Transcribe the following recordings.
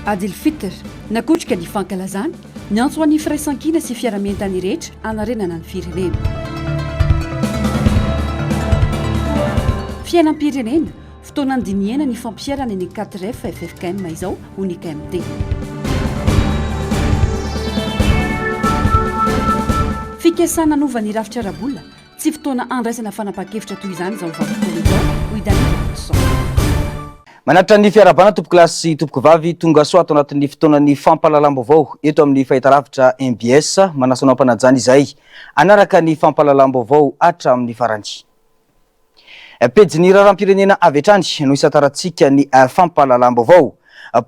Adil Fitr nakotrika ny fankalazany ny antso an'ny firaisankina sy fiaramientany rehetra anarenana ny firenena. Fiainam-pirenena fotoana andiniana ny fampiarana ny 4F FFKM izao ho ny KMT. Fikasana nova ny rafitra arabola tsy fotoana andraisana fanapa-kevitra toy izany izao vakotoana izao ho idanisa. Manatra ny fiarabana tompoko lasy tompoko vavy tonga soa ato anatin'ny fotoanan'ny fampahalalam-baovao eto amin'ny fahitalavitra MBS manasana ampanajana izay anaraka ny fampahalalam-baovao hatramin'ny farany. Pejiny raharam-pirenena avy hatrany no isataratsika ny fampahalalam-baovao.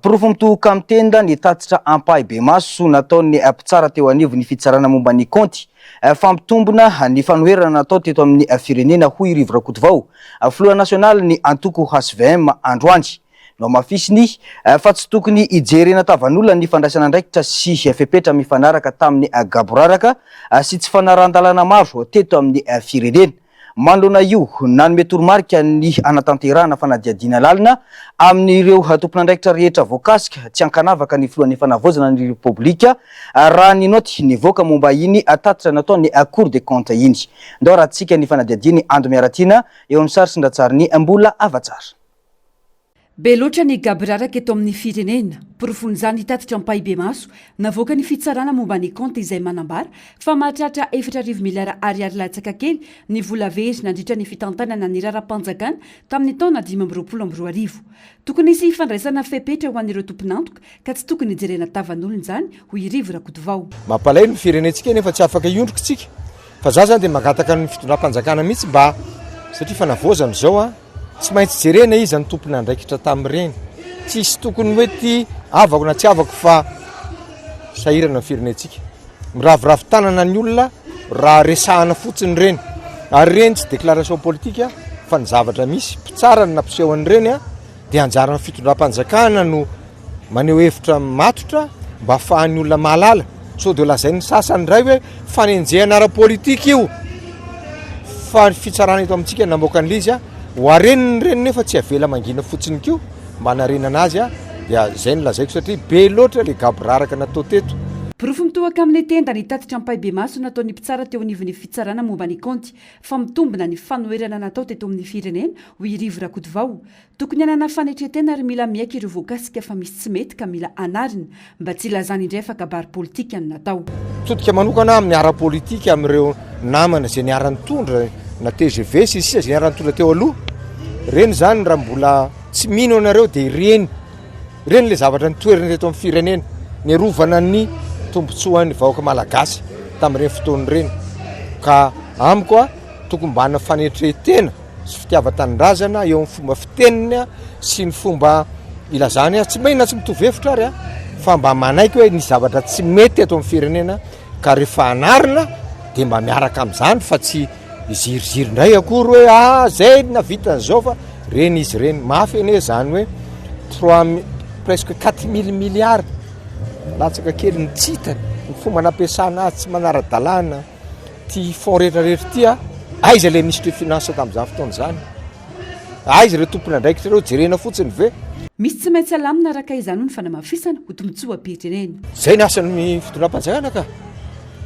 Porofo mitoka amin'ny tenda ny tatitra ampahy be maso nataon'ny mpitsara teo anivo ny fitsarana momba ny konty fampitombona ny fanoherana natao teto amin'ny firenena hoy Rivo Rakotovao. Floa nasionaly ny antoko HSVM androany no mafisiny fa tsy tokony ijerena tavan'olona ny fandraisana andraikitra sy fepetra mifanaraka tamin'ny gaboraraka sy tsy fanaran-dalana maro teto amin'ny firenena. Manoloana io nanome toromarika ny anatanterahana fanadiadiana lalina amin'ireo tompon'andraikitra rehetra voakasika tsy ankanavaka ny floan'ny fanavozana ny repoblika raha ny noty nivoaka momba iny tatitra nataony Cour des comptes iny. Ndao raha tsika ny fanadiadiany Ando Miaratina eo amin'ny sary sindatsariny mbola avatsara. Be loatra ny gaboraraka eto amin'ny firenena, porofon'izany tatitra ampahy be maso, navoaka ny fitsarana momba ny konty izay manambara fa mahatratra 4 miliara ariary latsaka kely ny vola very nandritra ny fitantanana ny raram-panjakana tamin'ny taona 2022. Tokony isy fandraisana fepetra ho an'ireo tompon'antoka ka tsy tokony ijerena tavan'olona izany hoy Rivo Rakotovao. Mampalahelo ny firenentsika nefa tsy afaka iondrikitsika fa za zany dia mangataka ny fitondram-panjakana mihitsy mba satria fanavozana zao tsy maintsy jerena izy ny tompony andraikitra tamin'ireny. Tsisy tokony hoe ty avako na tsy avako fa sahirana ny firenentsika. Miravoravo tanana ny olona raha resahana fotsiny reny. Ary reny tsy déclaration politique fa ny zavatra misy mpitsara ny nampisehony reny dia anjarana fitondram-panjakana no maneho hevitra matotra mba ahafahan'ny olona mahalala. So dia lazainy sasany ray hoe fanenjehana ara-politika io. Fa fitsarana eto amintsika namoaka an'ilay ho areniny reny nefa tsy avela mangina fotsiny kio mba narenana azy dia zay no lazaiko satria be loatra le gaboraraka natao teto. Porofo mitohaka amin'ny tenda ny tatitra ampahy be maso nataon'ny mpitsara teo anivon'ny fitsarana momba ny konty fa mitombina ny fanoherana natao teto amin'ny firenena hoy Rivo Rakotovao. Tokony hanana fanetretena ary mila miaiky ireo voakasika fa misy tsy mety ka mila anarina mba tsy ilazany indray fa kabary politika ny natao. Todika manokana amin'ny ara-politika amin'ireo namana izay niarany tondra na TGV sy sisa izay niarany tondra teo aloha. Reny zany raha mbola tsy mino anareo dia reny le zavatra nitoerana teto amin'ny firenena ny rovana ny tombotsoan'ny vahoaka malagasy tamin'ireny fotoany reny. Ka amiko tokony mba hana fanetretena sy fitiava-tanindrazana eo amin'ny fomba fiteniny sy ny fomba ilazany tsy maina tsy mitovy hevitra ary fa mba manaiky hoe ny zavatra tsy mety eto amin'ny firenena ka rehefa anarina dia mba miaraka amin'izany fa tsy iziriziry indray akory hoe zay na vitan'izao fa reny izy reny mafy ene zany hoe presque 4000 milliards latsaka kely ny tsitany ny fomba nampiasana azy tsy manara-dalàna ty fond rehetrarehetra ty aiza le ministre des finances tamin'izany fotoana izany aiza ireo tompony andraikitra ireo jerena fotsiny ve misy tsy maintsy alamina araka izany ho ny fanamafisana ho tombotsoa am-pirenena. Zay ny asan'ny fitondram-panjakana ka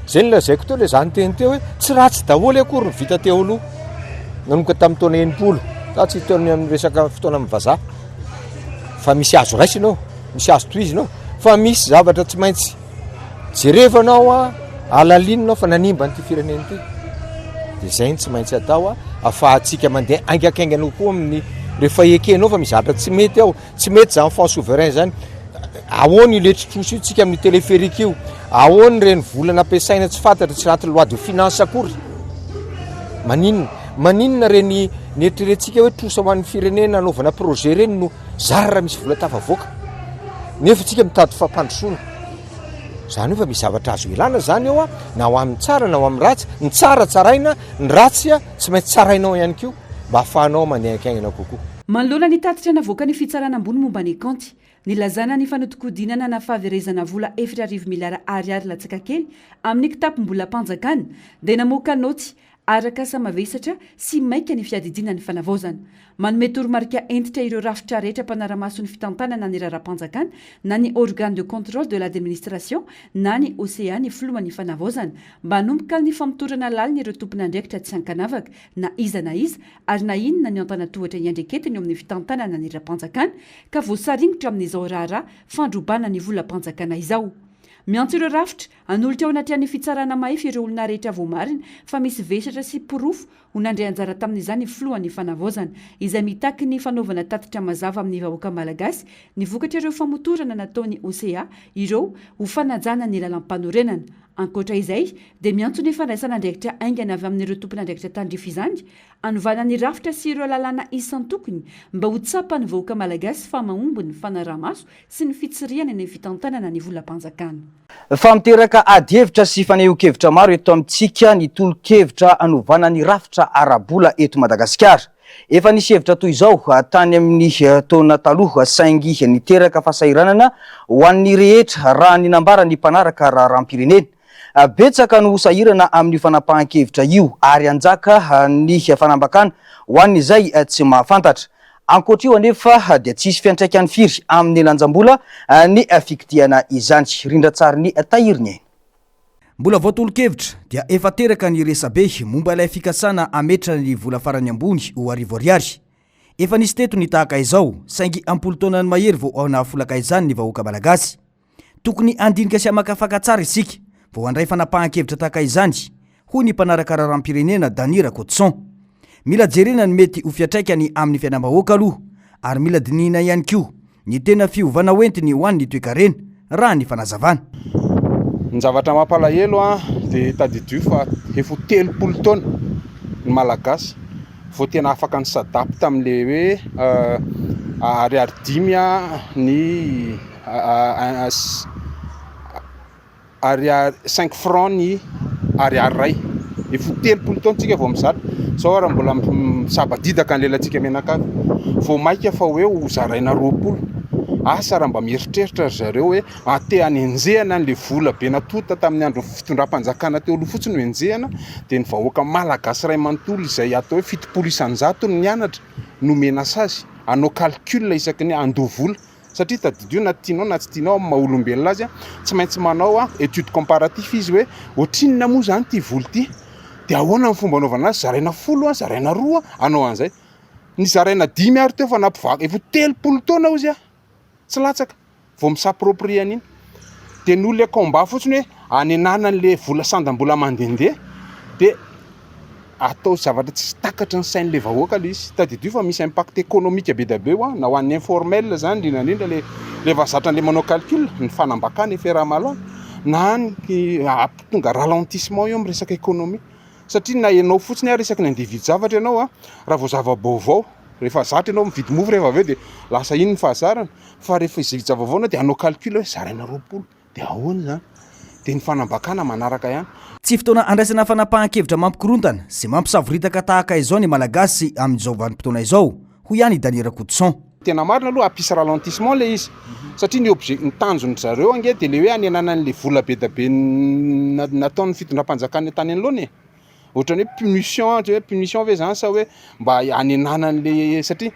zay ny lazaiko teo le zany teny teo hoe tsy ratsy daholo akory ny vita teo aloha nanomboka tamin'ny taona 80 za tsy teo amin'ny resaka fotoana amin'ny vazaha fa misy azo raisinao misy azo toizinao fa misy zavatra tsy maintsy jerevanao alalinanao fa nanimba n'ity firenena ity dia zay ny tsy maintsy atao ahafahantsika mandeha aingakaingana koa amin'ny rehefa ekenao fa mizatra tsy mety tsy mety za enfant souverain zany ahoany letritroso io tsika amin'ny téléphérique io ahoany reny volana ampiasaina tsy fantatra tsy raty loi de finance akory maninona reny netrerentsika hoe trosa ho an'ny firenena anaovana projet reny no zary raha misy vola tafavoaka nefa tsika mitady fampandrosoana zany hoe fa misy zavatra azo ilana zany eo na ho amin'ny tsara na ho amin'ny ratsy ny tsara tsaraina ny ratsy tsy maintsy tsarainao ihany kio mba ahafahanao mandehankaingana kokoa. Manoloana ny tatitra navoaka ny fitsarana ambony momba ny konty nilazana ny fanotokodinana na fahaverezana vola 4 miliara ariary latsaka kely amin'ny kitapo mbola mpanjakana dia namoaka noty araka samavesatra sy maika ny fiadidina ny fanavaozana manome toromarika entitra ireo rafitra rehetra mpanara-mason'ny fitantanana ny raharam-panjakana na ny organe de contrôle de l'administration na ny OCA ny filohan'ny fanavaozana mba hanomboka ny famotorana lalina ireo tompon'andraikitra tsy ankanavaka na iza ary na inona ny antanatohatra iandreketiny eo amin'ny fitantanana ny raharam-panjakana ka voasaringotra amin'izao raharaha fandrobana ny volam-panjakana izao. Miantso ireo rafitra anolotra ao anaty an'ny fitsarana mahefy ireo olona rehetra voamarina fa misy vesatra sy porofo ho nandray anjara tamin'izany ny filohan'ny fanavaozana izay mitaky ny fanaovana tatitra mazava amin'ny vahoaka malagasy ny vokatra ireo famotorana nataony OCA ireo ho fanajana ny lalam-panorenana. Ankoatra izay dia miantso ny fandraisana andraikitra aingana avy amin'ireo tompon'andraikitra tandrify izany anovana ny rafitra sy ireo lalàna isan-tokony mba ho tsapany vahoaka malagasy fa mahomby ny fanaraha-maso sy ny fitsiriana ny fitantanana ny volam-panjakana. Fa miteraka adi-hevitra sy fanehoan-kevitra maro eto amintsika ny tolo-kevitra anovana ny rafitra arabola eto Madagasikara. Efa nisy hevitra toy izao tany amin'ny taona taloha saingy niteraka fahasahiranana ho an'ny rehetra raha ny nambara ny mpanaraka raharam-pirenena. Betsaka no sahirana amin'ny fanapahan-kevitra io ary anjaka ny fanambakana ho an'izay tsy mahafantatra. Ankoatra io anefa dia tsisy fiantraikany firy amin'ny lanjam-bola ny fikitiana izany. Rindra-tsary ny tahiriny. Mbola voatolo-kevitra dia efa teraka ny resabe momba ilay fikasana ametra ny vola farany ambony ho arivo ariary. Efa nisy teto ny tahaka izao saingy ampolo taona ny mahery vao ao nafolaka izany ny vahoaka malagasy. Tokony andinika sy amakafaka tsara isika vao handray fanapahan-kevitra tahaka izany hoy ny mpanaraka raharam-pirenena Danira Cotson. Mila jerena ny mety ho fiatraikany amin'ny fiainam-bahoaka aloha ary mila dinihina ihany koa ny tena fiovana hoentiny ho an'ny toe-karena raha ny fanazavana. Ny zavatra mampalahelo dia tadidio fa efa 30 taona ny malagasy vao tena afaka ny sadapy tamin'le hoe ariary 10 ny ariary 5 francs ny ariary ray. Efa 30 taona tsika vao mizatra sao raha mbola misabadidaka ny lelantsika menakavy vao maika fa hoe ho zaraina 20 asa raha mba mieritreritra zareo hoe te hanenjehana an'le vola be natota tamin'ny andro fitondram-panjakana teo aloha fotsiny ho enjehana dia ny vahoaka malagasy ray manontolo izay atao hoe 70 isan-jato ny mianatra nomena azy hanao calcul isaky ny andovola satria tadidio na tianao na tsy tianao amin'ny maha-olombelona azy tsy maintsy manao étude comparatif izy hoe ohatrinona moa zany ty vola ty dia ahoana ny fomba anaovana azy zaraina 10 zaraina 2 anao an'izay ny zaraina 10 ary teo fa nampivaka efa 30 taona izy tsy latsaka vao misaproprie an'iny dia ny olona combat fotsiny hoe anenana an'le vola sandam-bola mandendeha dia atao zavatra tsy takatra ny sain'le vahoaka le izy tadidio fa misy impact économique be da be na ho an'ny informel zany indrindra le vazatra an'le manao calcul ny fanambakana efa raha-maloana na ny tonga ralentissement eo amin'ny resaka économie satria na ianao fotsiny resaky ny andividy zavatra ianao raha vao zava-baovao rehefa zatra ianao mividy mofo rehefa aveo dia lasa iny ny fahazarana fa rehefa izy zava-baovao dia hanao calcul hoe zaraina 20 dia ahoana zany dia ny fanambakana manaraka ihany. Tsy fotoana andraisana fanapahan-kevitra mampikorontana sy mampisavoritaka tahaka izao ny malagasy amin'izao vanim-potoana izao hoy ihany Danira Cotson. Tena marina aloha apisy ralentissement le izy satria ny tanjony zareo ange dia le hoe anenana an'le vola be da be nataon'ny fitondram-panjakana tany anoloana ohatrany hoe punition ve zany sa hoe mba anenana an'le satria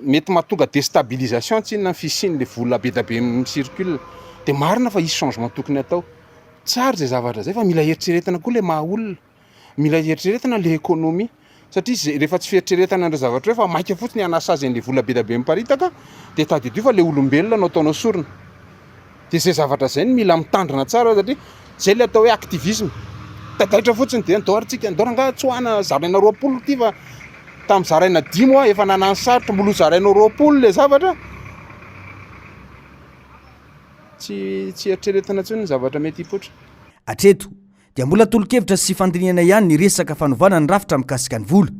mety mahatonga déstabilisation tsy inona ny fisian'le vola be da be mircule dia marina fa isy changement tokony atao tsara zay zavatra zay fa mila eritreretana koa le maha-olona mila eritreretana le économie satria rehefa tsy fieritreretana andro zavatra hoe fa maika fotsiny anasa azy an'le vola be da be miparitaka dia tadidio fa le olombelona no ataonao sorona dia zay zavatra zay ny mila mitandrina tsara satria zay le atao hoe activisme tadaitra fotsiny dia andoarintsika andoranga tsoana zaraina 20 ty fa tamin'ny zaraina 10 efa nanany sarotra mbola zaraina 20 le zavatra tsy eritreretana tsony ny zavatra mety hipotra. Atreto dia mbola tolo-kevitra sy fandinihana ihany ny resaka fanovana ny rafitra mikasika ny vola.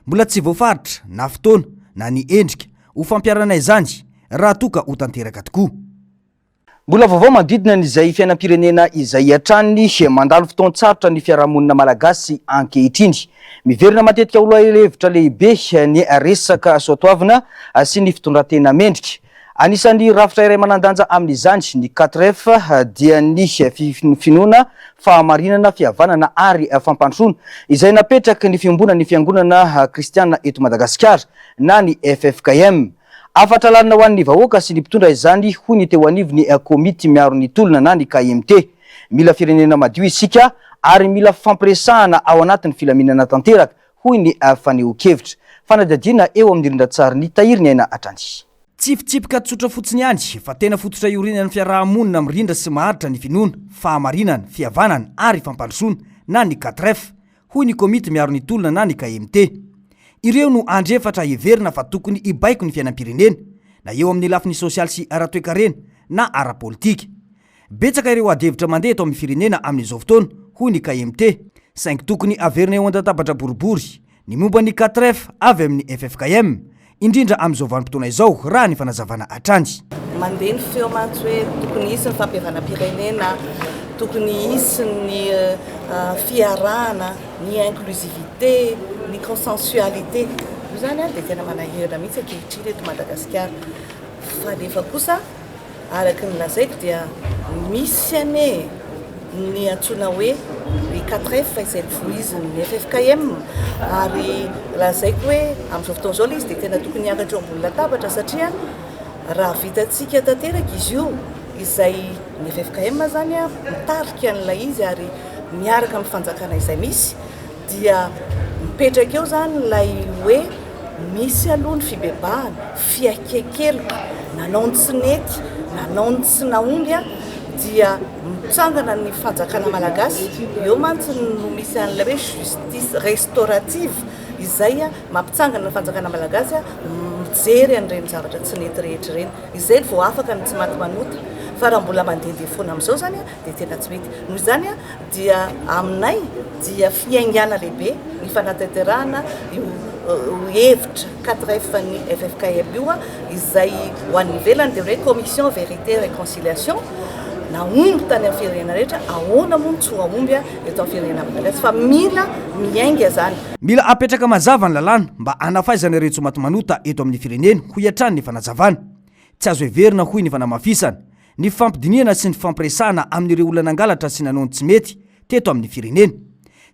Mbola tsy voafaritra na fotoana na ny endrika ho fampiarana izany raha toka ho tanteraka tokoa. Mbola vaovao manodidina n'izay fiainam-pirenena izay hatrany mandalo fotoan-tsarotra ny fiarahamonina malagasy ankehitriny. Miverina matetika olo hevitra lehibe ny resaka soatoavina sy ny fitondran-tena mendrika. Anisan'ny rafitra iray manandanja amin'izany ny 4F dia ny finoana fahamarinana fihavanana ary fampandrosoana izay napetraky ny fiombonan'ny fiangonana kristiana eto Madagasikara na ny FFKM. Afatra lalina ho an'ny vahoaka sy ny mpitondra izany hoy ny teo anivony komity miaro ny tolona na ny KMT. Mila firenena madio isika ary mila fampiresahana ao anatin'ny filaminana tanteraka hoy ny faneho-kevitra. Fanadadiana eo amin'ny rindran-tsary ny Tahiriny Aina Atrany. Tsipitsipika tsotra fotsiny ihany fa tena fototra iorinan'ny fiarahamonina mirindra sy maharitra ny finoana, fahamarinana, fihavanana ary fampandrosoana na ny 4F hoy ny komity miaro ny tolona na ny KMT. Ireo no andrefatra heverina fa tokony ibaiko ny fiainam-pirenena na eo amin'ny lafiny sosialy sy ara-toekarena na ara-politika. Betsaka ireo adevitra mandeha eto amin'ny firenena amin'izao fotoana hoy ny KMT, saingy tokony averina eo an-databatra boribory ny momba ny 4F avy amin'ny FFKM, indrindra amin'izao vanim-potoana izao raha ny fanazavana hatrany. Mandeha ny feo mantsy hoe tokony hisy ny fampihavanam-pirenena, tokony hisy ny fiarahana, ny inclusivité, ny consensualité. Io zany dia tena manahirana mihitsy ankehitriny eto Madagasikara. Fa nefa kosa araka ny lazaiko dia misy ane ny antsoina hoe ny 4F izay nivoizin'ny FFKM ary lazaiko hoe amin'izao fotoana izao izy dia tena tokony hiakatra eo ambony latabatra satria raha vitantsika tanteraka izy io izay ny FFKM zany mitarika an'ilay izy ary miaraka amin'ny fanjakana izay misy dia mipetraka eo zany ilay hoe misy aloha ny fibebahana, fiakekeloka, nanao ny tsy nety, nanao ny tsy naomby dia mitsangana ny fanjakana malagasy. Eo mantsy no misy an'ilay hoe justice restaurative izay mampitsangana ny fanjakana malagasy mijery an'ireny zavatra tsy nety rehetra ireny. Izay vao afaka ny tsy maty manota. Fa raha mbola mandehandeha foana amin'izao zany dia tena tsy mety. Noho izany dia aminay dia fiaingana lehibe ny fanatanterahana io hevitra 4F ny FFKM io izay ho an'ny ivelany dia hoe commission vérité réconciliation naomby tany amin'ny firenena rehetra, ahoana moa tsy aomby eto amin'ny firenena malagasy fa mila miainga zany. Mila apetraka mazava ny lalàna mba anafaizana ireo tsy maty manota eto amin'ny firenena ho hiatrany ny fanazavana. Tsy azo heverina hoy ny fanamafisana, ny fampidiniana sy ny fampiresahana amin'ireo olona nangalatra sy nanao ny tsy mety teto amin'ny firenena.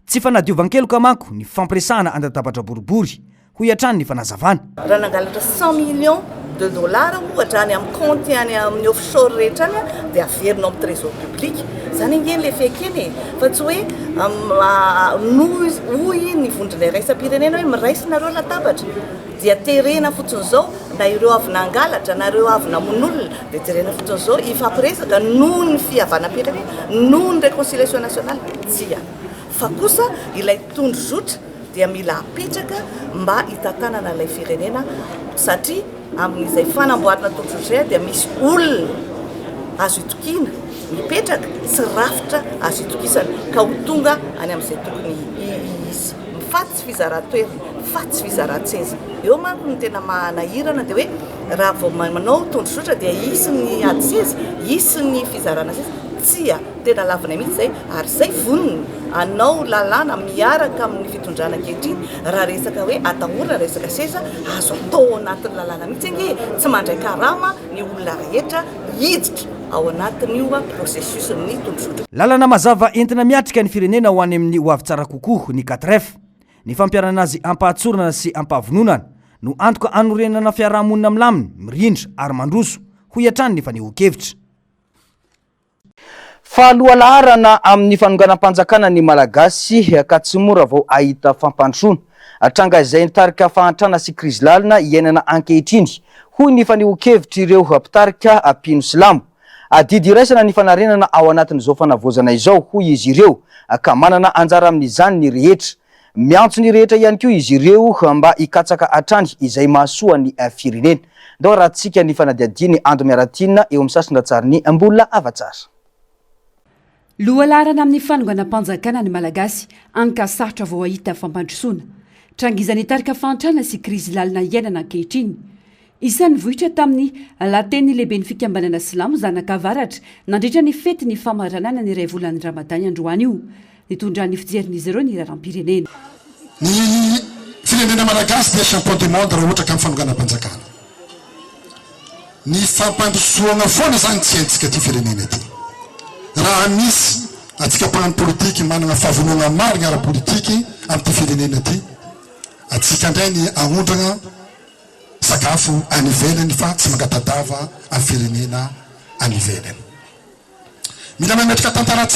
Tsy fanadiovan-keloka manko ny fampiresahana an-databatra boribory ho hiatrany ny fanazavana. Raha nangalatra 100 millions de dollars ohatra any amin'ny compte any amin'ny offshore rehetra any dia averinao amin'ny trésor public. Zany ingeny le fekeny fa tsy hoe hoy ny vondronay raisam-pirenena hoe miraisinareo latabatra dia terena fotsiny zao na ireo avy nangalatra na ireo avy namon'olona dia terena fotsiny zao ifampiresaka noho ny fihavanam-pirenena noho ny réconciliation nationale tsia. Fa kosa ilay tondro zotra dia mila apetraka mba hitantanana ilay firenena satria amin'izay fanamboarana tondro zotra dia misy olona azo itokina mipetraka sy rafitra azo itokisana ka ho tonga any amin'izay tokony izy mifatsy fizara-toerana, mifatsy fizara-tseza. Eo manko ny tena manahirana dia hoe raha vao manao tondro zotra dia hisy ny ady seza, hisy ny fizarana seza. Tsia tena lavina mihitsy zay ary zay voniny anao lalàna miaraka amin'ny fitondrana ankehitriny raha resaka hoe atahorana resaka seza azo atao anatin'ny lalàna mihitsy ange tsy mandray karama ny olona rehetra hiditra ao anatin'io processus ny tondrozotra. Lalana mazava entina miatrika ny firenena ho any amin'ny ho avy tsara kokoa ny 4F. Ny fampiarana azy ampahatsorana sy ampahavononana no antoka anorenana fiarahamonina milamina, mirindra ary mandroso ho hiatrany ny faneho-kevitra. Faloha laharana amin'ny fanonganam-panjakana ny malagasy ka tsy mora vao ahita fampandrosoana. Tranga izay nitarika fahantrana sy krizy lalina iainana ankehitriny hoy ny faneho-kevitra ireo mpitarika Pino Silamo. Didy iraisana ny fanarenana ao anatin'izao fanavozana izao hoy izy ireo ka manana anjara amin'izany ny rehetra. Miantso ny rehetra ihany koa izy ireo mba hikatsaka hatrany izay mahasoa ny firenena. Ndao rahantsika ny fanadiadiny Ando Miaratina eo amin'ny sasindra-tsariny mbola avatsara. Lohalarana amin'ny fanonganam-panjakana ny malagasy ankasahatra vao ahita fampandrosoana. Trangizany tarika fahantrana sy krizy lalina iainana ankehitriny. Isan'ny vohitra tamin'ny lateny lehibe ny fikambanana Silamo zanakavaratra nandritra ny fety ny famaranana ny iray volan'ny Ramadany androany io. Nitondran'ny fijerin'izy ireo ny raram-pirenena. Ny firenena malagasy dia champion du monde raha ohatra ka amin'ny fanonganam-panjakana. ny fampandrosoana foana zany tsy haintsika ty firenena ty raha misy atsika mpagnano politiky manana fahavonona marina ara-politiky amin'ty firenena ty atsika indray ny aondrana sakafo any ivelany fa tsy mangatadava amin'ny firenena any ivelany. Mila mametraka tantara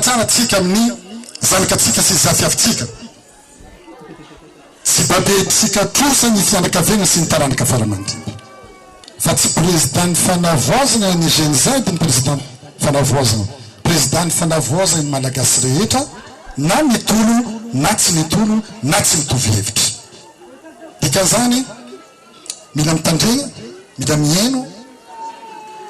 tsara atsika amin'ny zanakatsika sy zafiavitsika sy babetsika trosa ny fianakavena sy ny taranaka faramandimby fa tsy président fanavoazana ny GNZ ny président fanavoazana président fanavoazana ny malagasy rehetra na mitolo na tsy mitolo na tsy mitovy hevitra dikan'izany mila mitandregna mila mihaino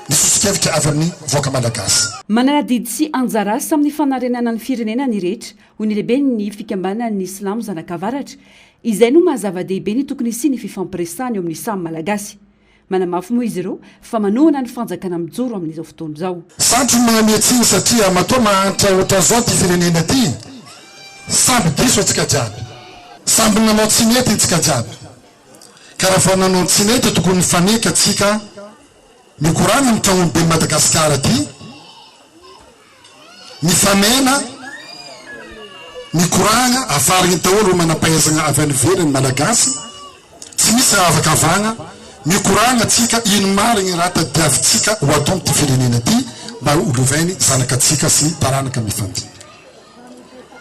ny sosikevitra avy amin'ny voaka malagasy. Manana didy sy anjara asa amin'ny fanarenana ny firenena ny rehetra ho ny lehibe ny fikambanan'ny Islamo zanakavaratra izay no mahazava-dehibe ny tokony sy ny fifampiresahany eo amin'ny samy malagasy. Manamafy moa izy ireo fa manohana ny fanjakana mijoro amin'izao fotoana izao. Sandro magnamiatsiny satria matoa mahantra ohatra zao ty firenena ty samby diso atsika jiaby samby nanao tsy mety atsika jiaby ka raha fa nanao tsy mety tokony faneky atsika mikorana amin'ny tragnony Madagasikara ty mifamena mikorana afarigny daholo manampahaizana avy any ivelany malagasy tsy misy afaka avagna mikorana atsika ino marigny raha tadiavitsika ho atao amin'ty firenena ty mba olovainy zanakatsika sy taranaka mifandimby.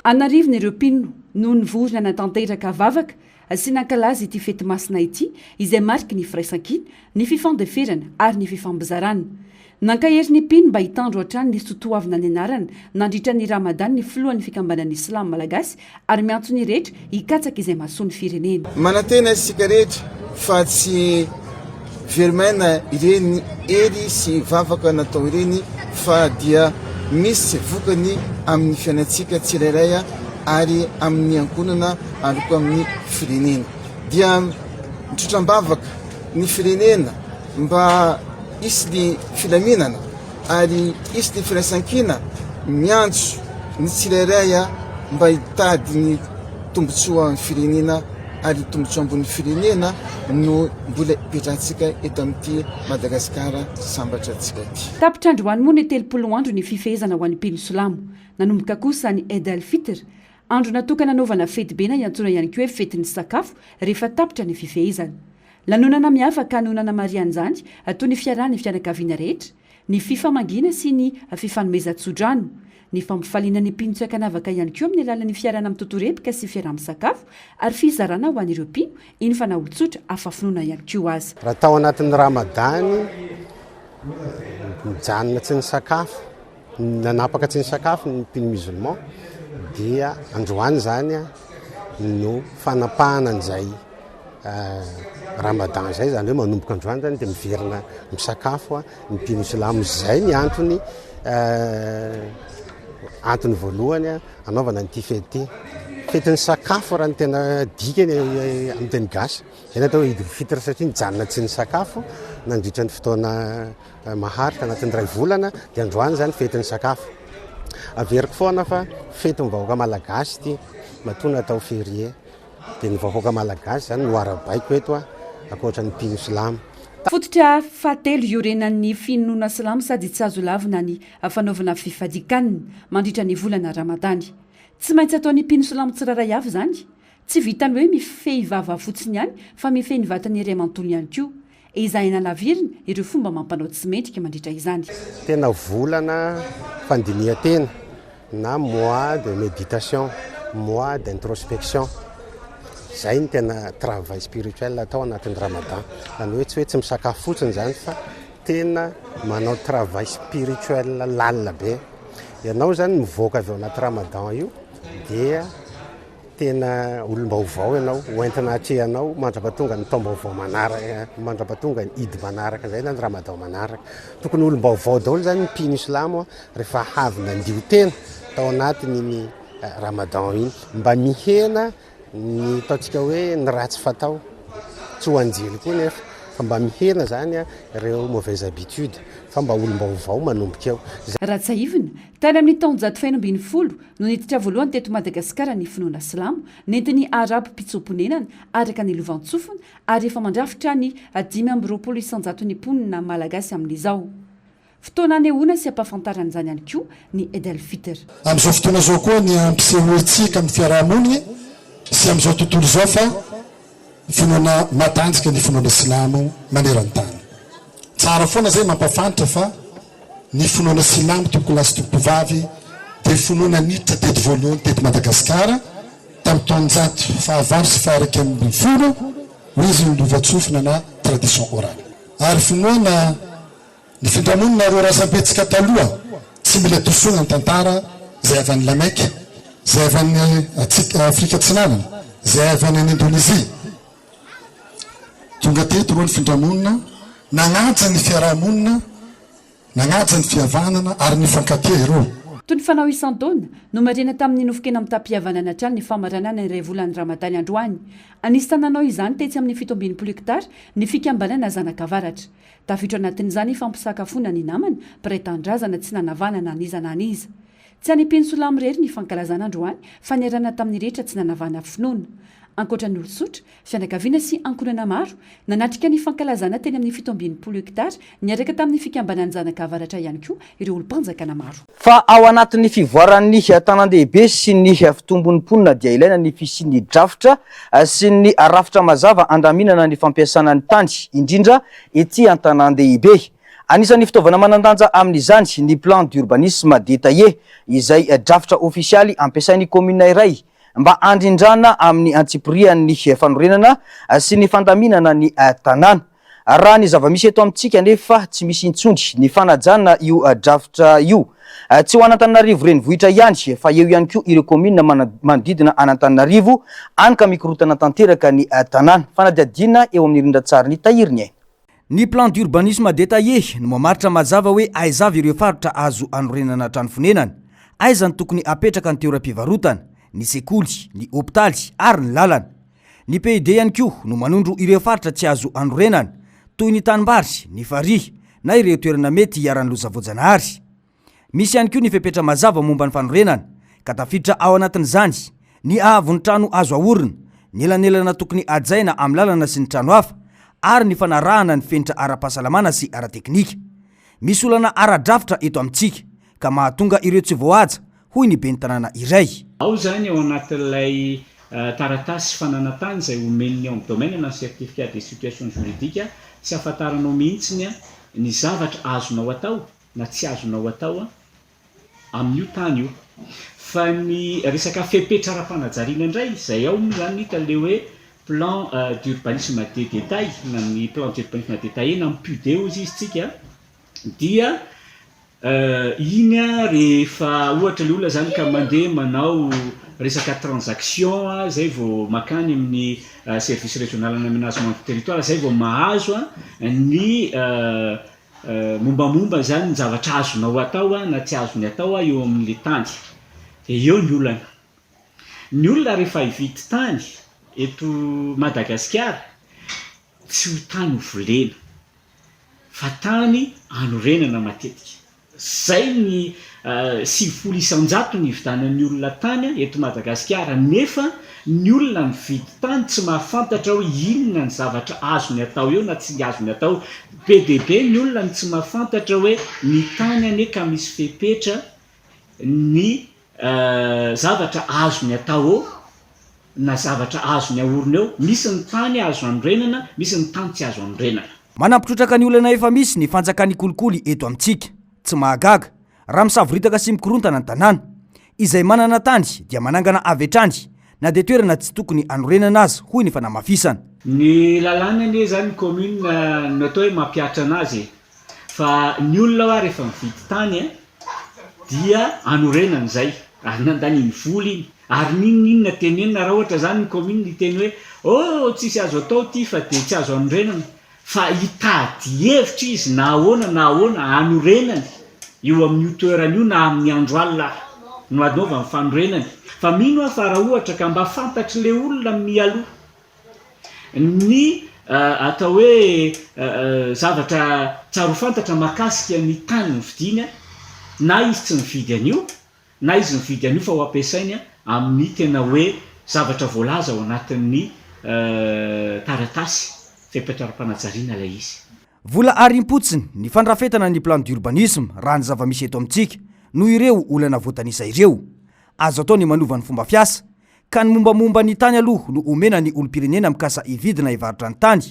Anarivony ireo mpino no nivorona natanteraka vavaka sy nankalaza ity fety masina ity izay mariky ny firaisan-kina ny fifandeferana ary ny fifambizarana. Nankahery ny mpino mba hitandro hatrany ny sotoavina ny anarana nandritra ny Ramadan ny filohan'ny fikambanan'ny Islam malagasy ary miantso ny rehetra hikatsaka izay mahasoa ny firenena. Manantena isika rehetra fa tsy vermaina ireny ery sy vavaka natao ireny fa dia misy vokany amin'ny fiainatsika tsirairay ary amin'ny ankonana ary koa amin'ny firenena dia mitrotram-bavaka ny firenena mba isy ny filaminana ary isy ny firaisan-kina miantso ny tsirairay mba hitady ny tombotsoa amin'ny firenena ary tombotsoa ambony firenena no mbola ipetrahantsika eto amin'ity Madagasikara sambatra atsika ty. Tapitra androany moa ny 30 andro ny fifehezana ho an'ny mpino Silamo nanomboka kosa ny Eid al-Fitr andro natokana anaovana fety bena iantsona ihany koa hoe fetin'ny sakafo rehefa tapitra ny fifehezana. Lanonana miavaka anonana marian'izany atao ny fiarahany fianakaviana rehetra ny fifamangina sy ny fifanomezan-tsodrano ny fampifaliana ny mpino tsy akanavaka ihany koa amin'ny alalan'ny fiarahana amin'ny totorepika sy fiaraha-misakafo ary fizarana ho an'ireo mpino iny fa naolotsotra afafinoana ihany koa azy. Raha tao anatin'ny Ramadany mijanona tsy ny sakafo nanapaka tsy ny sakafo ny mpino musulman dia androany zany no fanapahana an'izay Ramadan zay zany hoe manomboka androany zany dia miverina misakafo ny mpino Islamo zay ny antony voalohany anaovana nyity fety fetin'ny sakafo raha ny tena dika amin'ny teny gasy zay natao Eid al-Fitr satria nijanona tsy ny sakafo nandritra ny fotoana maharitra anatin'ny ray volana dia androany zany fetin'ny sakafo. Averiko foana fa fety vahoaka malagasy ty matona atao ferie dia ny vahoaka malagasy zany no arabaiko eto akoatra ny mpino Silamo. Fototra fahatelo iorenan'ny finoana Silamo sady tsy azo lavina ny fanaovana fifadikaniny mandritra ny volana Ramadany. Tsy maintsy ataon'ny mpino Silamo tsiraray avy zany. Tsy vitany hoe mifehy vava fotsiny ihany fa mifehy ny vatany iray manontolo ihany koa. Izahina lavirina ireo fomba mampanao tsy mendrika mandritra izany. Tena volana fandinihan-tena na mois de méditation, mois d'introspection. Zay ny tena travail spirituel atao anatin'ny Ramadan. Zany hoe tsy misakafo fotsiny zany fa tena manao travail spirituel lalina be. Ianao zany mivoaka avy ao anaty Ramadan io dia tena olom-baovao ianao hoentina hatrehanao mandrapatonga ny taom-baovao manaraka, mandrapatonga ny Eid manaraka zay zany Ramadan manaraka. Tokony olom-baovao daholo zany ny mpino Silamo rehefa avy nandio tena tao anatin'ny Ramadan iny mba mihena ny ataontsika hoe ny ratsy fatao tsy ho anjely koa nefa fa mba mihena zany a ireo mauvaise habitude fa mba olom-baovao manomboka eo. raha tsaivina tany amin'ny taonjato fainambiny folo no niditra voalohany teto madagasikara ny finoana silamo nentiny arabo mpitsoponenana araka ny lovantsofina ary efa mandrafitra ny 5 isanjato ny mponina malagasy amin'izao. Fotoana nehoana sy ampafantaran'izany ihany koa ny Edelfitr. Amin'izao fotoana izao koa ny ampisehoantsika amin'ny fiarahamoniny sy amin'izao tontolo izao fa finoana matanjaka ny finoana silamo maneran-tany. Tsara foana zay mampafantatra fa ny finoana silamo toko lasy toko vavy dia finoana niditra teto voalohany teto Madagasikara tamin'ny taonjato fahavalo sy faharaiky amby folo hoy izy ny lovantsofina na tradition orale. Ary finoana ny findramonina reo razam-betsika taloha tsy mila tosona ny tantara zay avy any Lameka, zay avy any Afrika Atsinanana, zay avy any Indonésia. Tonga teto reo ny findramonina nagnaja ny fiarahamonina, nagnaja ny fihavanana ary ny fankatia ireo. Toy ny fanao isan-taona no marina tamin'ny nofokena amin'ny tampihavanana hatrany ny famaranana ny iray volan'ny Ramadany androany. Anisy tananao izany tetsy amin'ny 7 hektara ny fikambanana zanakavaratra. Tafiditra anatin'izany fampisakafoana ny namana, mpiray-tandrazana tsy nanavanana aniza na aniza. Tsy any Pensula amirery ny fankalazana androany fa niarana tamin'ny rehetra tsy nanavana finoana. Ankoatra ny olosotra, fianakaviana sy ankonana maro nanatrika ny fankalazana teny amin'ny 7 hektara niaraka tamin'ny fikambanany zanakavaratra ihany koa ireo olo-panjakana maro. Fa ao anatin'ny fivoaran'ny tanàn-dehibe sy ny fitombon'ny mponina dia ilaina ny fisian'ny drafitra sy ny rafitra mazava andaminana ny fampiasana ny tany indrindra ety an-tanàn-dehibe. Anisan'ny fitaovana manandanja amin'izany ny plan d'urbanisme détaillé izay drafitra ofisialy ampiasain'ny commune iray mba andrindrana amin'ny antsipirian'ny fanorenana sy ny fandaminana ny tanàna. Raha ny zava-misy eto amintsika nefa tsy misy intsondry ny fanajana io drafitra io. Tsy ho an'Antananarivo renivohitra ihany fa eo ihany koa ireo commune manodidina an'Antananarivo any ka mikorotana tanteraka ny tanàna. Fanadihadiana eo amin'ny rindran-tsary ny tahiriny. Ny plan d'urbanisme détaillé no mamaritra mazava hoe aizavy ireo faritra azo anorenana trano fonenana, aiza ny tokony apetraka ny toeram-pivarotana, ny sekoly, ny hôpitaly ary ny lalana. Ny PUD ihany koa no manondro ireo faritra tsy azo anorenana toy ny tanimbary, ny farihy na ireo toerana mety hiaran'ny loza-voajanahary. Misy ihany koa ny fepetra mazava momba ny fanorenana ka tafiditra ao anatin'izany ny ahavon'ny trano azo ahorina, ny elanelana tokony ajaina amin'ny lalana sy ny trano hafa ary ny fanarahana ny fenitra ara-pahasalamana sy ara-teknika. Misy olana ara-drafitra eto amintsika ka mahatonga ireo tsy voahaja hoy ny ben'ny tanàna iray. Ao zany ao anatin'ilay taratasy fananatany izay omeniny ao amin'ny domaine na certificat de situation juridique sy ahafantaranao mihitsiny ny zavatra azonao atao na tsy azonao atao amin'io tany io. Fa ny resaka fepetra ara-panajariana indray izay ao zany hita le hoe plan d'urbanisme de détail na ny plan d'urbanisme détaillé na PUD ozy izy tsika dia iny rehefa ohatra le olona zany ka mandeha manao resaka transaction zay vao makany amin'ny service régional d'aménagement du territoire zay vao mahazo ny mombamomba zany ny zavatra azonao atao na tsy azony atao eo amin'le tany. Dia eo ny olana. Ny olona rehefa hividy tany eto Madagasikara tsy ho tany volena fa tany anorenana matetika. Zay ny 7 isanjato ny hividanan'ny olona tany eto Madagasikara nefa ny olona mividy tany tsy mahafantatra hoe inona ny zavatra azony atao eo na tsy azony atao. PDB ny olona tsy mahafantatra hoe ny tany ane ka misy fepetra ny zavatra azony atao eo na zavatra azony ahorona eo. Misy ny tany azo anorenana, misy ny tany tsy azo anorenana. Manampitrotraka ny olana efa misy ny fanjakany kolikoly eto amintsika. Tsy mahagaga raha misavoritaka sy mikorontana ny tanàna izay manana tany dia manangana avy hatrany na dia toerana tsy tokony anorenana azy hoy ny fanamafisana. Ny lalàna anie zany commune no atao hoe mampiatra anazy fa ny olona rehefa mividy tany dia anorenana izay ary nandany ny vola iny ary ninona tenenina raha ohatra zany ny commune ny teny hoe tsisy azo atao ty fa dia tsy azo anorenana fa hitady hevitra izy na ahoana anorenany eo amin'io toerana io na amin'ny andro alina no anaova ny fanorenany. Fa mino fa raha ohatra ka mba fantatry le olona mialoha ny atao hoe zavatra tsaro fantatra makasika ny tany ny vidinya na izy tsy mividy an'io na izy mividy an'io fa ho ampiasainy amin'ny tena hoe zavatra voalaza ao anatin'ny taratasy fipetraram-panajariana ilay izy. Vola arim-potsiny ny fandrafetana ny plan d'urbanisme raha ny zava-misy eto amintsika no ireo olana voatanisa ireo. Azo atao ny manova ny fomba fiasa ka ny mombamomba ny tany aloha no omena ny olom-pirenena mikasa ividina ivarotra ny tany.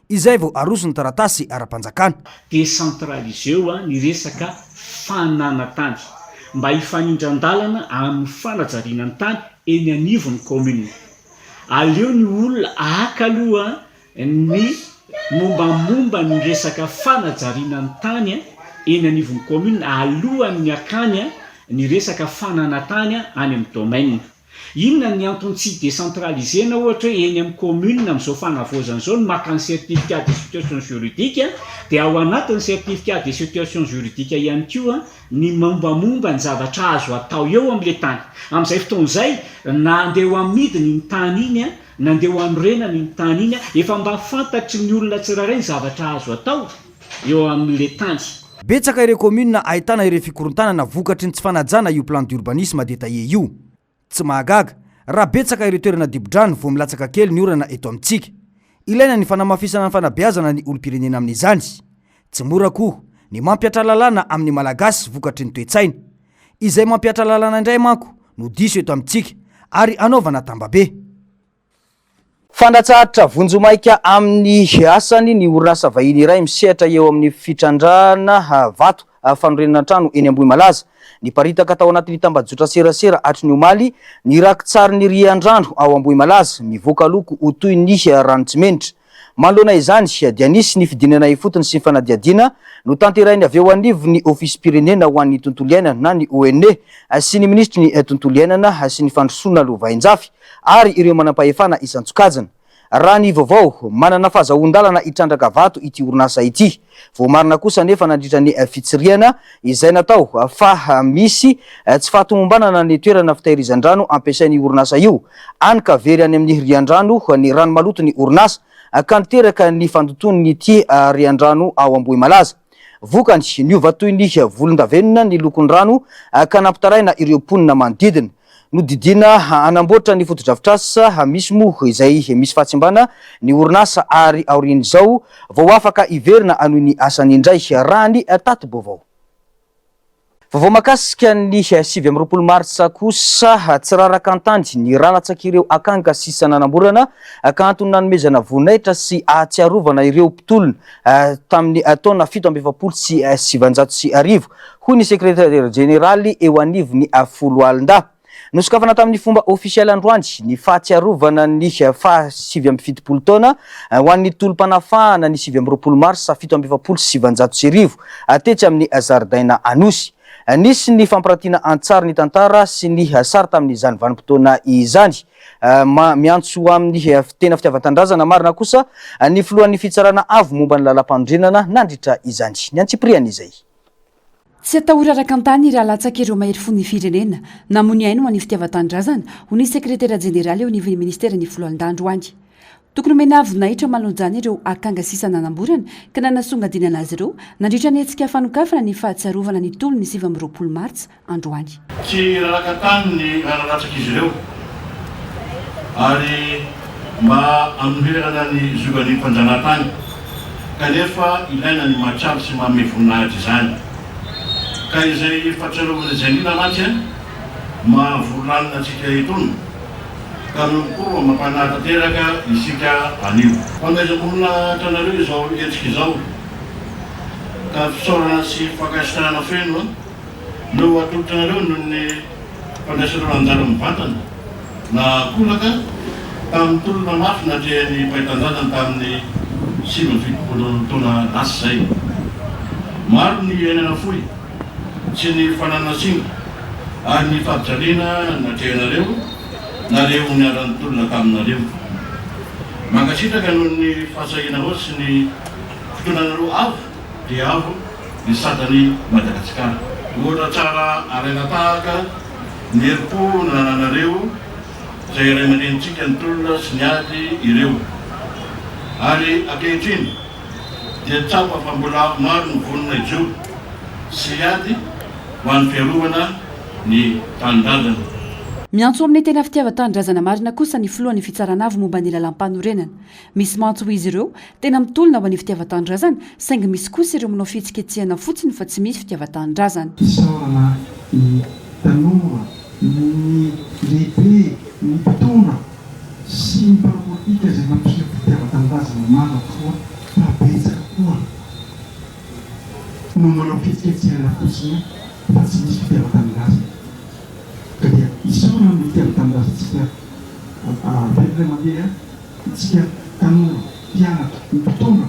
Izay vao aroso ny taratasy ara-panjakana. Décentraliseo ny resaka fanana tany mba hifanindran-dalana amin'ny fanajariana ny tany eny anivon'ny commune. Aleo ny olona aka aloha ny mombamomba ny resaka fanajariana ny tany eny anivon'ny commune alohan'ny akany ny resaka fanana tany any amin'ny domaine. Inona ny antony tsy décentralisena ohatra hoe eny amin'ny commune amin'izao fanavozana izao ny maka ny certificat de situation juridique dia ao anatin'ny certificat de situation juridique ihany koa ny mombamomba ny zavatra azo atao eo amin'ilay tany. Amin'izay fotoan'izay na andeha ho amidiny ny tany iny na andeha ho anorenany ny tany iny efa mba fantatry ny olona tsirairay ny zavatra azo atao eo amin'ilay tany. Betsaka ireo commune ahitana ireo fikorontanana vokatry ny tsy fanajana io plan d'urbanisme détaillé io. Tsy mahagaga raha betsaka ireo toerana dibodrano vao milatsaka kely ny orana eto amintsika. Ilaina ny fanamafisana ny fanabeazana ny olom-pirenena amin'izany. Tsy mora koa ny mampiatra lalàna amin'ny malagasy vokatry ny toe-tsaina. Izay mampiatra lalàna indray manko no diso eto amintsika ary anaovana tambabe. Fandatsahatra vonjomaika amin'ny asany ny orinasa vahiny iray misehatra eo amin'ny fitrandrana vato fanorenana trano eny Ambohimalaza. Ny paritaka tao anatin'ny tambajotra serasera hatry ny omaly ny rakitsary ny rian-drano ao Ambohimalaza mivoaka loko ho toy ny rano tsy menitra. Manoloana izany dia nisy ny fidinana ifotony sy ny fanadiadiana no tanterainy avy eo anivo ny ofisy pirenena ho an'ny tontolo iainana na ny ONE sy ny ministry ny tontolo iainana sy ny fandrosoana lovain-jafy ary ireo manam-pahefana isan-tsokajana. Raha ny vaovao manana fahazahon-dalana hitrandraka vato ity orinasa ity. Vao marina kosa nefa nandritra ny fitsiriana izay natao fa misy tsy fahatomombanana ny toerana fitahirizan-drano ampiasain'ny orinasa io. Any ka very any amin'ny rian-drano ny rano maloto ny orinasa ka niteraka ny fandotony ity rian-drano ao Ambohimalaza. Vokany niova toy ny volondavenona ny lokony rano ka nampitaraina ireo ponina manodidina. Nodidina anamboatra ny foto-drafitrasa misy moa izay misy fahatsimbana ny orinasa ary aorian'izao vao afaka iverina anohy ny asany indray raha ny tato-baovao. Vaovao makasika ny 9 martsa kosa tsy raraka an-tandy ny ralatsaka ireo akanga ka sisa nanamborana ka antony nanomezana vonaitra sy ahatsiarovana ireo mpitolona tamin'ny taona 1770 hoy ny sekretara jeneraly eo anivony Folo Alinda. Nosokafana tamin'ny fomba ofisialy androany ny fahatsiarovana ny 770 taona ho an'ny tolom-panafahana ny 9 marsa 1770 atetsy amin'ny zaridaina Anosy. Nisy ny famparatiana antsara ny tantara sy ny sary tamin'izany vanim-potoana izany. Miantso amin'ny tena fitiavan-tandrazana marina kosa ny filohan'ny fitsarana avo momba ny lalam-pandrenana nandritra izany. Ny antsipriana izay. Tsy atahory araka an-tany raha latsaka ireo mahery fon'ny firenena namony aino ho an'ny fitiavan-tandrazana ho ny sekretera jeneraly eo anivon'ny ministera ny Filohan-dandroany. Tokony omena voninahitra malonjany ireo akanga sisa nanamborana ka nanasongadinana azy ireo nandritra ny hetsika fanokafana ny fahatsiarovana ny tolo ny 20 martsa androany. Tsy araka an-tany ny latsaka izy ireo ary mba amoherana ny zogan'ny mpanjanatany kanefa ilaina ny mahatsabo sy manome voninahitra izany. Ka izay fahatsiarovana izay nina mantsy mahavolanina antsika itony ka koa mampanahatateraka isika anio. Fandaizamonina tanareo izao hetsika izao ka fisaorana sy fankasitrahana feno no atolotanareo noho ny fandraisareo anjara mivantana na kolaka tamin'ny tolona mafy natrehan'ny mpahitanjatany tamin'ny 70 taona lasa zay. Maro ny iainana fohy tsy ny fananasinga ary ny fampijaliana natrehanareo nareo niaran'ny tolona taminareo. Mankasitraka noho ny fahasahiana ao sy ny fotoananareo avo dia avo ny satany Madagasikara. Ohatra tsara araina tahaka ny herim-po nananareo izay iray aman-drenitsika ny tolona sy ny ady ireo ary ankehitriny dia tsapa fa mbola maro ny vonona ijoro sy ady ho an'ny fiarovana ny tanindrazana. Miantso amin'ny tena fitiavan-tanindrazana marina kosa ny filohan'ny fitsarana avy momba ny lalam-panorenana. Misy mantso izy ireo tena mitolona ho an'ny fitiavan-tanindrazana saingy misy kosa ireo manao fihetsiketsehana fotsiny fa tsy misy fitiavan-tanindrazana. Isaorana ny tanora, ny lehibe, ny mpitondra sy ny parapolitika izay mampiseho fitiavan-tanindrazana marina koa tabetsaka koa no manao fihetsiketsehana fotsiny fa tsy misy fitiavan-tanindrazana. Dia isaorana amin'ny fitiavan-tanindrazantsika verina mandeha itsika tanora, mpianatra, ny mpitondra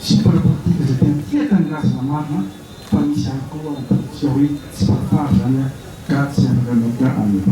sy ny parapolitika izay tena tia tanindrazana marina fa misy any koa politika hoe tsy farafara zany ka tsy andranoka amin'ny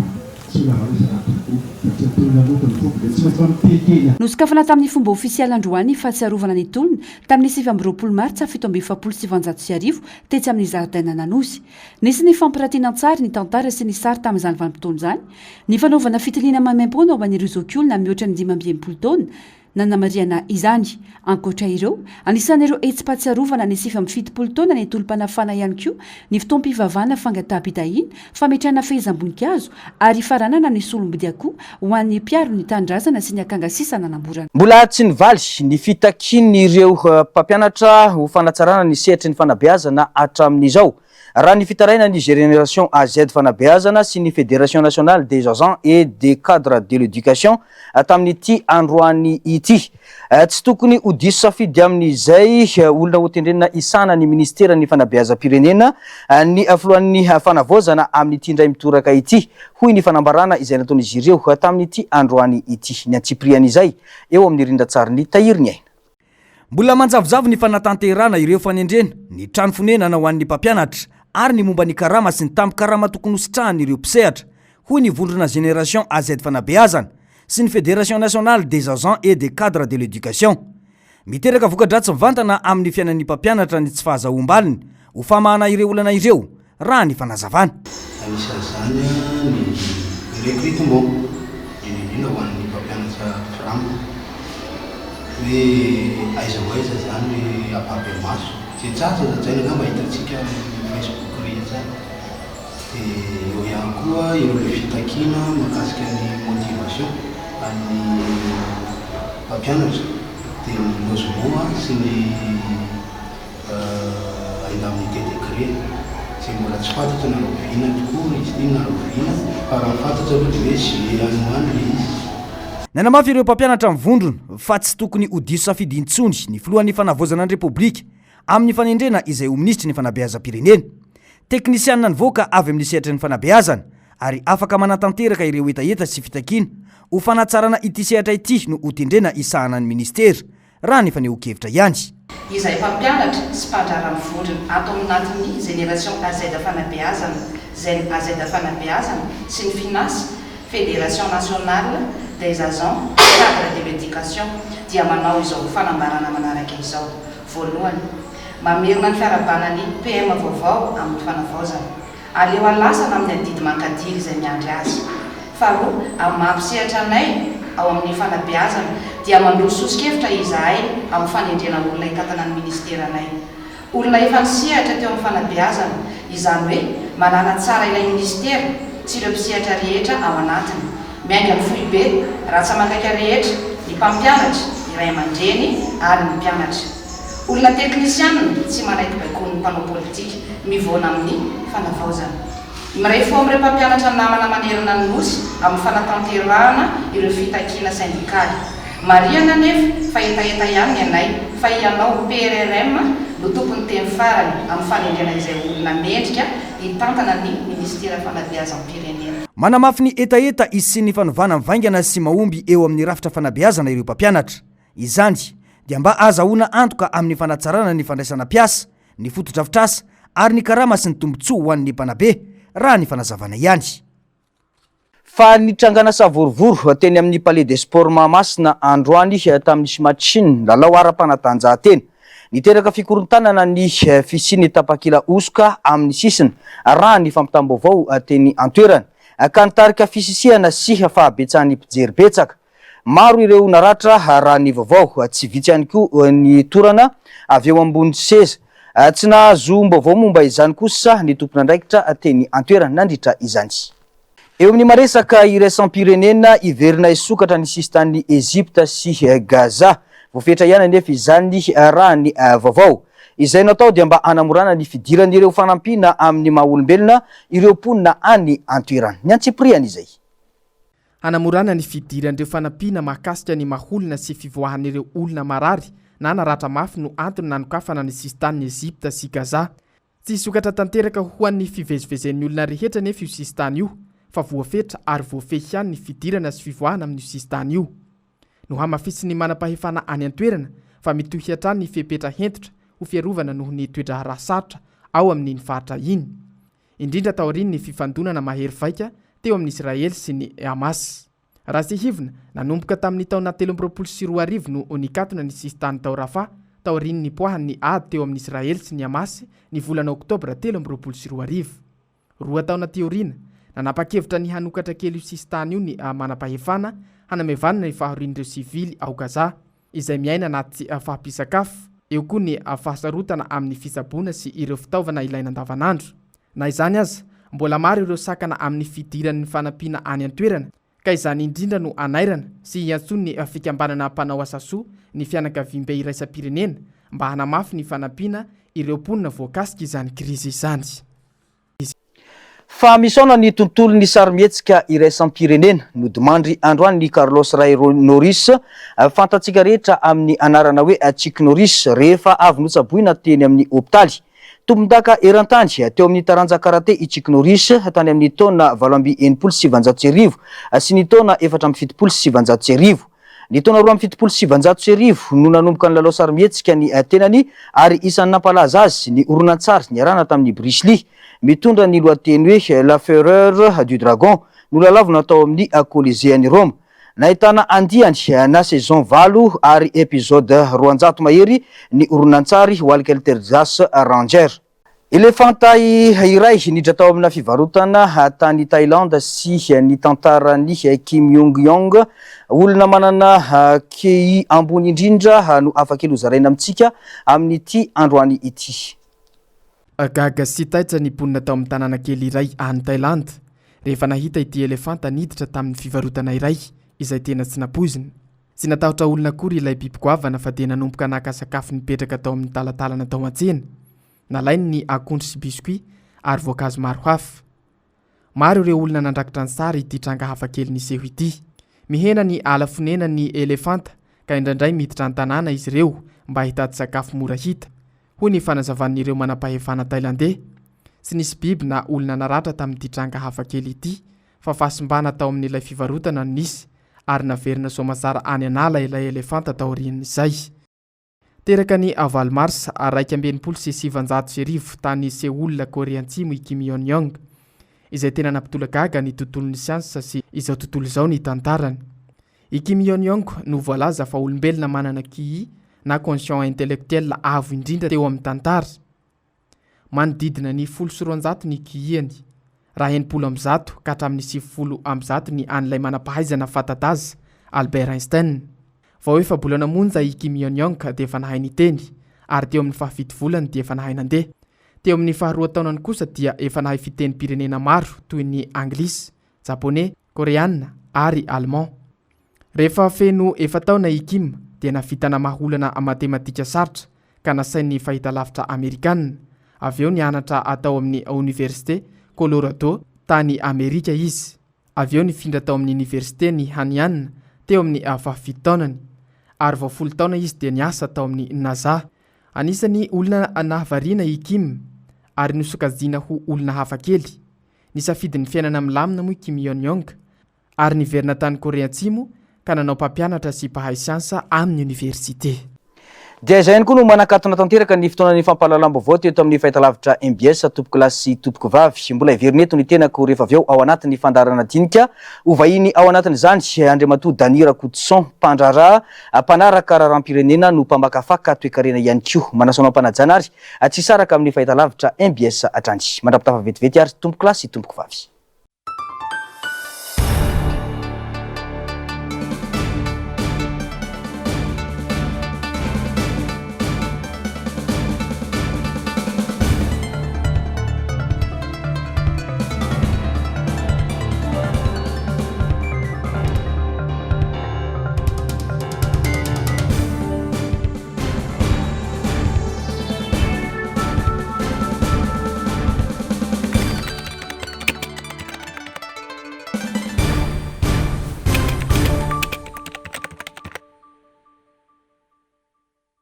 nosokafana tamin'ny fomba ofisialy androany fahatsiarovana ny tolona tamin'ny 7 martsa 1770 tetsy amin'ny zaridaina nanosy. Nisy ny fampiratiana an-tsary ny tantara sy ny sary tamin'izany vanim-potoana izany. Ny fanaovana fitiliana maimaim-pona ao an'ireo zokiolona mihoatra ny 5 taona nanamariana izany. Ankoatra ireo, anisan'ireo etsi-pahatsiarovana ny 7 taona ny tolom-panafana ihany koa ny fotoam-pivavahana fangataham-pitahiana, fametrahana fehezam-boninkazo ary faranana ny solombidy akoho ho an'ny mpiaro ny tanindrazana sy ny akangasisana namborana. Mbola tsy nivaly ny fitakian'ireo mpampianatra ho fanatsarana ny sehatry ny fanabeazana hatramin'izao. Raha ny fitaraina ny Génération AZ fanabeazana sy ny Fédération nationale des agents et des cadres de l'éducation tamin'ity androany ity. Tsy tokony ho diso safidy amin'izay olona ho tendrenina isana ny ministera ny fanabeazam-pirenena ny filohan'ny fanavaozana amin'ity indray mitoraka ity hoy ny fanambarana izay nataon'izy ireo tamin'ity androany ity. Ny antsiprian'izay eo amin'ny rindatsariny tahiriny aina. Mbola manjavozavo ny fanatanterana ireo fanendrena ny trano fonenana ho an'ny mpampianatra ary ny momba ny karama sy ny tampi-karama tokony hositrahany ireo mpisehatra hoy ny vondrona Génération AZ fanabeazana sy ny Fédération nationale des agents et des cadres de l'éducation. Miteraka voka-dratsy mivantana amin'ny fiainan'ny mpampianatra ny tsy fahazahoam-baliny ho famahana ireo olana ireo raha ny fanazavana. Anisan'izany ny recrutement indrindra ho an'ny mpampianatra framo hoe aiza ho aiza zany apabe maso tsy tsatsa zany angamba hitantsika Facebook rehetra zany. Dia eo ihany koa ireo le fitakina mahakasika ny motivation amin'ny mpampianatra dia ny logement sy ny indemnité de cré izay mbola tsy fantatra nareo vina tokoa izy iny nareo vina fa raha fantatra aloha dia hoe juillet anoany le izy. Nanamafy ireo mpampianatra mivondrona fa tsy tokony ho diso safidy intsony ny filohan'ny fanavaozana ny repoblika amin'ny fanendrena izay ho ministry ny fanabeazam-pirenena. Teknisianina nivoaka avy amin'ny sehatry ny fanabeazana ary afaka manatanteraka ireo etaeta sy fitakiana ho fanatsarana ity sehatra ity no ho tendrena isahana ny ministera raha ny faneho-kevitra ihany. Izay mpampianatra sy mpandrara mivondrona ato aminatin'ny Génération AZ fanabeazana, Zen AZ fanabeazana sy ny finasy Fédération nationale des agents cadre de l'éducation dia manao izao fanambarana manaraka izao. Voalohany, mamerina ny fiarabanany PM vaovao amin'ny fanavaozana. Aleo alasana amin'ny adidy mankadily izay miandry azy. Faharoa, amin'ny mampisehatra anay ao amin'ny fanabeazana dia mandroso sosikevitra izahay amin'ny fanendrena olona ikatana ny ministeranay. Olona efa nisehatra teo amin'ny fanabeazana, izany hoe manana tsara ilay ministera tsy ireo mpisehatra rehetra ao anatiny. Miainga ny foibe ratsa makaka rehetra ny mpampianatra, ny ray aman-dreny ary ny mpianatra. Olona teknisianina tsy manaiky baikoan'ny mpanao politika mivoana amin'ny fanavaozana. Miray fo amin'ireo mpampianatra namana manerana ny nosy amin'ny fanatanterahana ireo fitakiana syndikaly. Mariana nefa fa etaeta ihany ianay fa ianao PRRM no tompony teny farany amin'ny fanendrena izay olona mendrika hitantana ny ministera fanabeazam-pirenena. Manamafy ny etaeta izy sy ny fanovana mivaingana sy mahomby eo amin'ny rafitra fanabeazana ireo mpampianatra. Izany dia mba azahoana antoka amin'ny fanatsarana ny fandraisana piasa, ny fotodrafitrasa ary ny karama sy ny tombotsoa ho an'ny mpanabe raha ny fanazavana ihany. Fa nitrangana savorovoro teny amin'ny Palais des Sports Mahamasina androany tamin'ny Simatsiny lalao ara-panatanjahantena. Niteraka fikorontanana ny fisiny tapakila osoka amin'ny sisiny raha ny fampitam-baovao teny antoerana ka nitarika fisisihana sy fahabetsahan'ny mpijery betsaka. Maro ireo naratra raha ny vaovao, tsy vitsy ihany koa ny torana avy eo ambony seza. Tsy nahazo vaovao momba izany kosa ny tompon'andraikitra teny antoerana nandritra izany. Eo amin'ny maresaka iraisam-pirenena iverina isokatra ny sistan'ny Egypte sy Gaza. Voafetra ihany anefa izany raha ny vaovao. Izay natao dia mba hanamorana ny fidiran'ireo fanampina amin'ny maha-olombelona ireo mponina any antoerana. Ny antsipriany izay. Hanamorana ny fidiran'ireo fanampina mahakasika ny maholona sy fivoahan'ireo olona marary na naratra mafy no antony nanokafana ny sistan'ny Egypte sy Gaza. Tsy sokatra tanteraka ho an'ny fivezivezen'ny olona rehetra nefa io sistany io, fa voafetra ary voafehy ihany ny fidirana sy fivoahana amin'ny sistany io. No hamafisy ny manam-pahefana any antoerana fa mitohy hatrany ny fepetra hentotra ho fiarovana noho ny toetra rasatrotra ao amin'ny faritra iny. Indrindra taoriny ny fifandonana mahery vaika teo amin'ny Israely sy ny Hamas. Raha sy hivina nanomboka tamin'ny taona 2024 no nikatona ny sistany tao Rafa taoriny ny poahan'ny ady teo amin'ny Israely sy ny Hamas ny volana Oktobra 2024. Roa taona teorina nanapa-kevitra ny hanokatra kely io sistany io ny manam-pahefana hanamevanana ny fahorin'ireo sivily ao Gaza izay miaina anaty fahampisakafo, eo koa ny fahasarotana amin'ny fisaboana sy ireo fitaovana ilaina andavanandro. Na izany aza, mbola maro ireo sakana amin'ny fidiran'ny fanampina any antoerana, ka izany indrindra no anairana sy iantsony ny fikambanana mpanao asa soa ny fianakaviam-be iraisam-pirenena mba hanamafy ny fanampina ireo mponina voakasika izany krizy izany. Fa misaona ny tontolo ny sarimihetsika iraisam-pirenena no dimandry androany ny Carlos Ray Norris, fantatsika rehetra amin'ny anarana hoe Chick Norris, rehefa avy notsaboina teny amin'ny hopitaly. Tompon-daka eran-tany teo amin'ny taranja karate i Chick Norris tany amin'ny taona 2770 sy ny taona 470. Ny taona 2770 no nanomboka ny lalao sarimihetsika ny tenany ary isan'ny nampalaza azy ny oronan-tsary niarahana tamin'ny Bruce Lee, mitondra ny lohateny hoe La Fureur du Dragon no lalavina tao amin'ny Colisée-ny Rome. Nahitana andiany na saison 8 ary épisode 200 mahery ny oronan-tsary Walker Texas Ranger. Elefanta iray nidra tao amina fivarotana tany Thaïlande sy ny tantarany Kim Jong-yong, olona manana QI ambony indrindra no afaka ilozaraina amintsika amin'ity androany ity. Gaga sy taitra ny mponina tao amin'ny tanàna kely iray any Thaïlande rehefa nahita ity elefanta niditra tamin'ny fivarotana iray izay tena tsy napoizina. Tsy natahotra olona akory ilay biby-goavana fa dia nanomboka naka sakafo nipetraka tao amin'ny talatalana tao an-tsena. Nalainy ny akondro sy biscuit ary voankazo maro hafa. Maro ireo olona nandrakitra ny sary ity tranga hafa kely niseho ity. Mihena ny ala fonena ny elefanta ka indraindray miditra ny tanàna izy ireo mba hitady sakafo mora hita. Hoy ny fanazavan'ireo manam-pahefana Thaïlandais. Tsy nisy biby na olona naratra tamin'ity tranga hafa kely ity fa fasimbana tao amin'ilay fivarotana nisy ary naverina soamasara any anala ilay elefanta taorian'izay. Teraka ny avalo mars 1970 tany Seoul, Korea Atsimo i Kim Jong-yong, izay tena nampitola gaga ny tontolon'ny siansa sy izao tontolo izao ny tantarany. I Kim Jong-yong no voalaza fa olombelona manana QI na quotient intellectuel avo indrindra teo amin'ny tantara. Manodidina ny 100 ny QI-any, raha 90 ka hatramin'ny 90 ny an'ilay manam-pahaizana fatataza Albert Einstein. Vao efa bolana monja i Kim Jong-yong dia efa nahay niteny ary teo amin'ny fahafito volany dia efa nahay nandeha. Teo amin'ny faharoa taonany kosa dia efa nahay fiteny-pirenena maro toy ny anglisy, japonais, koreana ary allemand. Rehefa feno efa taona i Kim dia navitana maholana matematika sarotra ka nasain'ny fahitalavitra Amerikanina. Avy eo nianatra atao amin'ny Université Colorado tany Amerika izy. Avy eo nifindra tao amin'ny Université ny Hanyang teo amin'ny fahafito taonany. Ary vao 10 taona izy dia niasa tao amin'ny NASA. Anisany olona nahavariana i Kim ary nosokajiana ho olona hafa kely. Nisafidin'ny fiainana milamina moa Kim Jong-yong ary niverina tany Korea Atsimo ka nanao mpampianatra sy mpahay siansa amin'ny université. Dia izay ihany koa no manakatona tanteraka ny fotoanan'ny fampahalalam-baovao teto amin'ny fahitalavitra MBS tompoko lahy sy tompoko vavy. Mbola iverineto ny tenako rehefa avy eo ao anatin'ny fandarana dinika ho vahiny ao anatin'izany Andriamatoa Dany Rakotoson, mpandraraha mpanaraka raharam-pirenena no mpamakafaka toe-karena ihany koa. Manasoana mpanajana ary tsy saraka amin'ny fahitalavitra MBS atrany. Mandrapitafa vetivety ary tompoko lahy sy tompoko vavy.